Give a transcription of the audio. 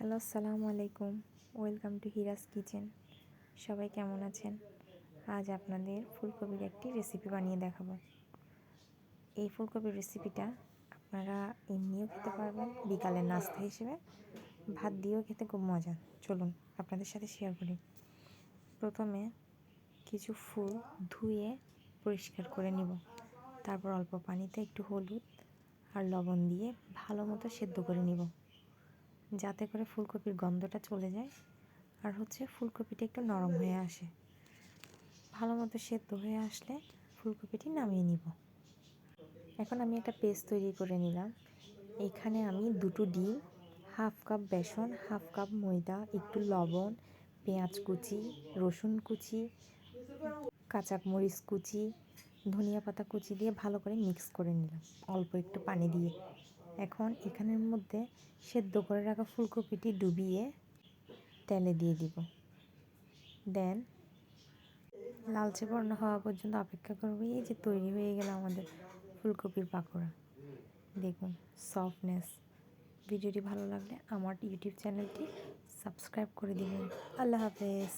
Hello, আসসালামু আলাইকুম। Welcome to Hira's kitchen. সবাই কেমন আছেন? আজ আপনাদের ফুলকপির একটি রেসিপি বানিয়ে দেখাবো। এই ফুলকপির রেসিপিটা আপনারা এমনিও খেতে পারবেন, বিকালের নাস্তা হিসেবে ভাত দিয়েও খেতে খুব মজা। চলুন আপনাদের সাথে শেয়ার করি। প্রথমে কিছু ফুল ধুয়ে পরিষ্কার করে নিব। তারপর অল্প পানিতে একটু হলুদ আর লবণ দিয়ে ভালো মতো সেদ্ধ করে নিব, যাতে করে ফুলকপির গন্ধটা চলে যায় আর ফুলকপিটা একটু নরম হয়ে আসে। ভালো মতো সেদ্ধ হয়ে আসলে ফুলকপিটি নামিয়ে নিব। এখন আমি একটা পেস্ট তৈরি করে নিলাম। এখানে আমি 2টো ডিম, হাফ কাপ বেসন, হাফ কাপ ময়দা, একটু লবণ, পেঁয়াজ কুচি, রসুন কুচি, কাঁচা মরিচ কুচি, ধনিয়া পাতা কুচি দিয়ে ভালো করে মিক্স করে নিলাম অল্প একটু পানি দিয়ে। এখন এখানের মধ্যে সেদ্ধ করে রাখা ফুলকপিটি ডুবিয়ে তেলে দিয়ে দিব। দেন লালচে বর্ণ হওয়া পর্যন্ত অপেক্ষা করব। এই যে তৈরি হয়ে গেল আমাদের ফুলকপির পাকোড়া। দেখুন সফটনেস। ভিডিওটি ভালো লাগলে আমার ইউটিউব চ্যানেলটি সাবস্ক্রাইব করে দিবেন। আল্লাহ হাফেজ।